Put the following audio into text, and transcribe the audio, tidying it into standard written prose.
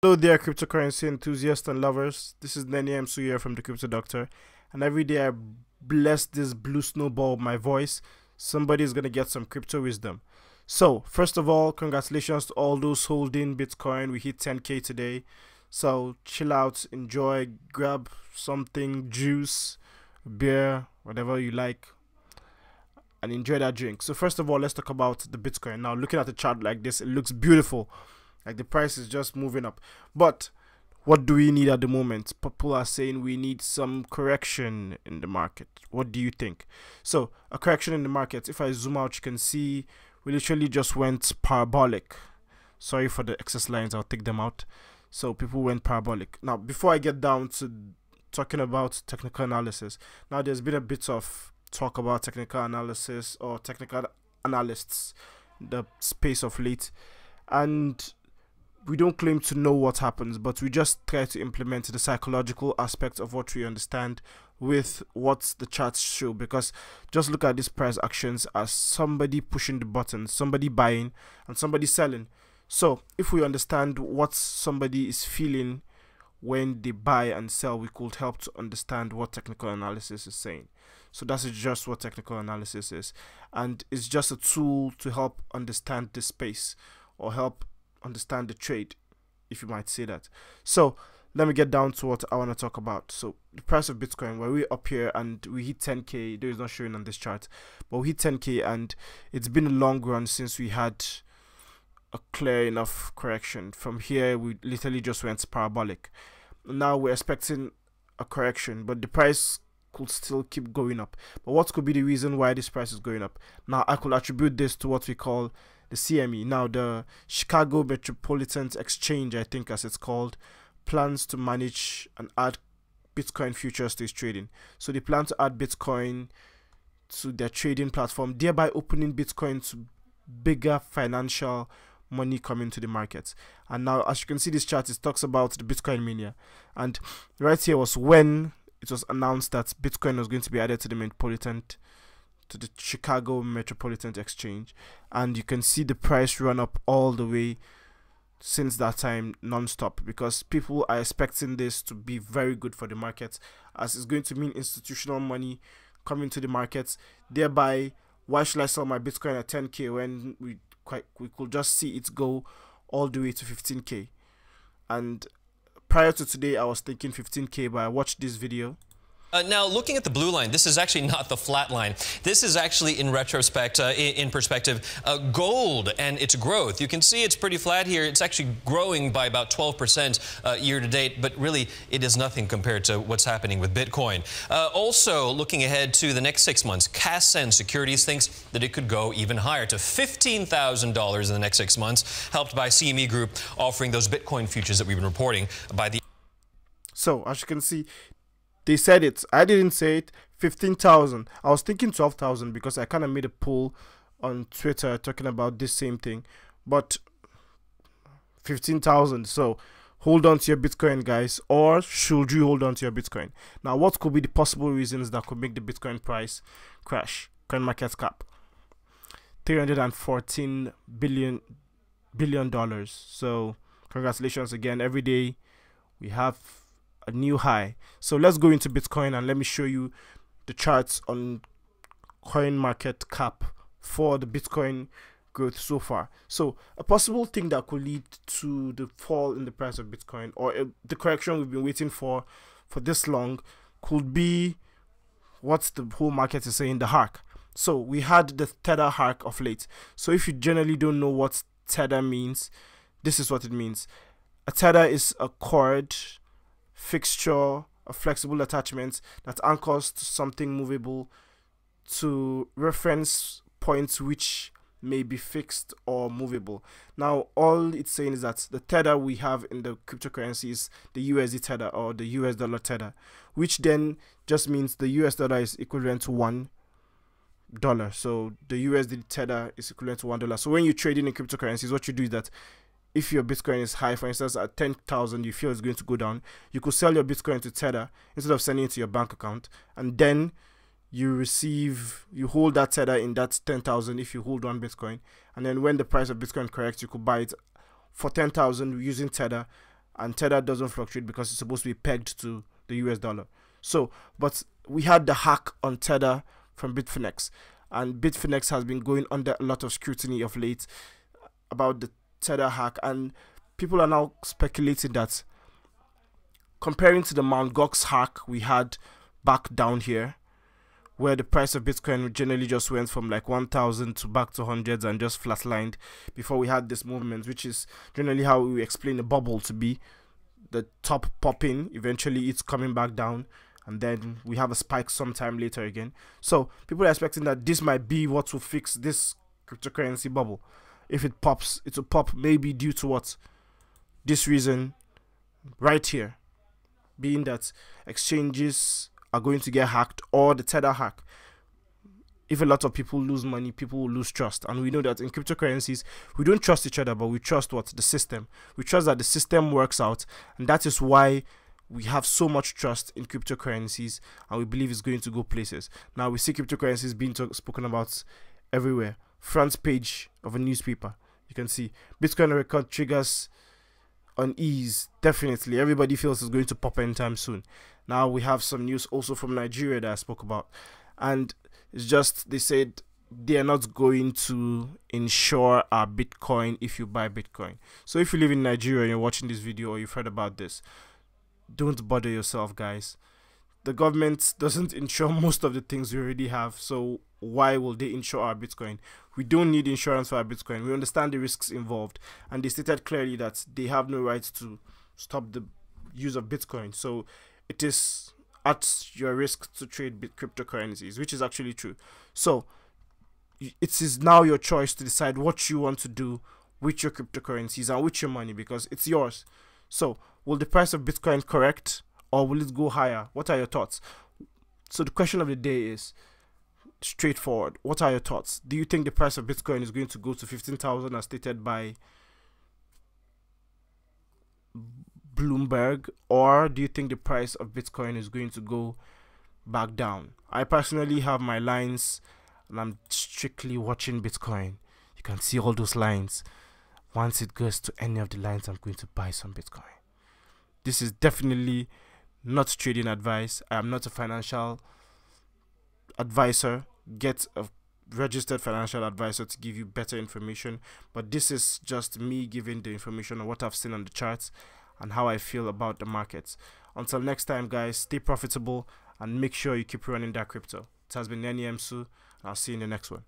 Hello there, cryptocurrency enthusiasts and lovers. This is Nigerian here from the Crypto Doctor, and every day I bless this blue snowball with my voice. Somebody is gonna get some crypto wisdom. So, first of all, congratulations to all those holding Bitcoin. We hit 10K today. So, chill out, enjoy, grab something, juice, beer, whatever you like, and enjoy that drink. So, first of all, let's talk about the Bitcoin. Now, looking at the chart like this, it looks beautiful. Like the price is just moving up. But what do we need at the moment? People are saying we need some correction in the market. What do you think? So a correction in the market, if I zoom out, you can see we literally just went parabolic. Sorry for the excess lines, I'll take them out. So people went parabolic. Now before I get down to talking about technical analysis, now there's been a bit of talk about technical analysis or technical analysts in the space of late, and we don't claim to know what happens, but we just try to implement the psychological aspects of what we understand with what the charts show. Because just look at these price actions as somebody pushing the button, somebody buying and somebody selling. So if we understand what somebody is feeling when they buy and sell, we could help to understand what technical analysis is saying. So that's just what technical analysis is, and it's just a tool to help understand the space or help understand the trade, if you might say that. So let me get down to what I want to talk about. So the price of Bitcoin, where we're up here and we hit 10K, though it's not showing on this chart, but we hit 10K, and it's been a long run since we had a clear enough correction. From here we literally just went parabolic. Now we're expecting a correction, but the price could still keep going up. But what could be the reason why this price is going up? Now I could attribute this to what we call the CME. Now the Chicago Metropolitan Exchange, I think as it's called, plans to manage and add Bitcoin futures to its trading. So they plan to add Bitcoin to their trading platform, thereby opening Bitcoin to bigger financial money coming to the market. And now as you can see, this chart, it talks about the Bitcoin mania, and right here was when it was announced that Bitcoin was going to be added to the Chicago Metropolitan Exchange, and you can see the price run up all the way since that time, non-stop, because people are expecting this to be very good for the market, as it's going to mean institutional money coming to the markets. Thereby, why should I sell my Bitcoin at 10K when we could just see it go all the way to 15K? And prior to today, I was thinking 15K, but I watched this video. Now, looking at the blue line, this is actually not the flat line. This is actually, in retrospect, in perspective, gold and its growth. You can see it's pretty flat here. It's actually growing by about 12% year to date, but really it is nothing compared to what's happening with Bitcoin. Also, looking ahead to the next 6 months, Cassen Securities thinks that it could go even higher to $15,000 in the next 6 months, helped by CME Group offering those Bitcoin futures that we've been reporting by the... So, as you can see, they said it. I didn't say it. 15,000. I was thinking 12,000 because I kind of made a poll on Twitter talking about this same thing. But 15,000. So hold on to your Bitcoin, guys. Or should you hold on to your Bitcoin? Now, what could be the possible reasons that could make the Bitcoin price crash? Coin market cap, $314 billion. So congratulations again. Every day we have a new high. So let's go into Bitcoin and let me show you the charts on coin market cap for the Bitcoin growth so far. So a possible thing that could lead to the fall in the price of Bitcoin, or the correction we've been waiting for this long, could be what the whole market is saying, the hark. So we had the Tether hark of late. So if you generally don't know what Tether means, this is what it means. A Tether is a cord, fixture, a flexible attachment that anchors to something movable to reference points which may be fixed or movable. Now all it's saying is that the tether we have in the cryptocurrency is the USD tether, or the US dollar tether, which then just means the US dollar is equivalent to $1. So the USD tether is equivalent to $1. So when you're trading in cryptocurrencies, what you do is that if your Bitcoin is high, for instance, at 10,000, you feel it's going to go down, you could sell your Bitcoin to Tether instead of sending it to your bank account, and then you hold that Tether in that 10,000 if you hold one Bitcoin, and then when the price of Bitcoin corrects, you could buy it for 10,000 using Tether, and Tether doesn't fluctuate because it's supposed to be pegged to the US dollar. So, but we had the hack on Tether from Bitfinex, and Bitfinex has been going under a lot of scrutiny of late about the Tether hack, and people are now speculating that, comparing to the Mt. Gox hack we had back down here, where the price of Bitcoin generally just went from like 1,000 to back to hundreds and just flatlined before we had this movement, which is generally how we explain the bubble to be. The top popping, eventually it's coming back down, and then we have a spike sometime later again. So people are expecting that this might be what will fix this cryptocurrency bubble. If it pops, it will pop maybe due to what? This reason right here, being that exchanges are going to get hacked, or the Tether hack. If a lot of people lose money, people will lose trust. And we know that in cryptocurrencies, we don't trust each other, but we trust what? The system. We trust that the system works out, and that is why we have so much trust in cryptocurrencies, and we believe it's going to go places. Now we see cryptocurrencies being spoken about everywhere. Front page of a newspaper, you can see Bitcoin record triggers unease. Definitely, everybody feels it's going to pop anytime soon. Now we have some news also from Nigeria that I spoke about, and it's just, they said they are not going to insure our Bitcoin if you buy Bitcoin. So if you live in Nigeria and you're watching this video, or you've heard about this, don't bother yourself, guys. The government doesn't insure most of the things we already have, so why will they insure our Bitcoin? We don't need insurance for our Bitcoin. We understand the risks involved, and they stated clearly that they have no right to stop the use of Bitcoin. So it is at your risk to trade cryptocurrencies, which is actually true. So it is now your choice to decide what you want to do with your cryptocurrencies and with your money, because it's yours. So will the price of Bitcoin correct, or will it go higher? What are your thoughts? So the question of the day is straightforward. What are your thoughts? Do you think the price of Bitcoin is going to go to 15,000 as stated by Bloomberg, or do you think the price of Bitcoin is going to go back down? I personally have my lines, and I'm strictly watching Bitcoin. You can see all those lines. Once it goes to any of the lines, I'm going to buy some Bitcoin. This is definitely not trading advice. I am not a financial advisor. Get a registered financial advisor to give you better information, but this is just me giving the information on what I've seen on the charts and how I feel about the markets. Until next time, guys, stay profitable and make sure you keep running that crypto. It has been Binannce, and I'll see you in the next one.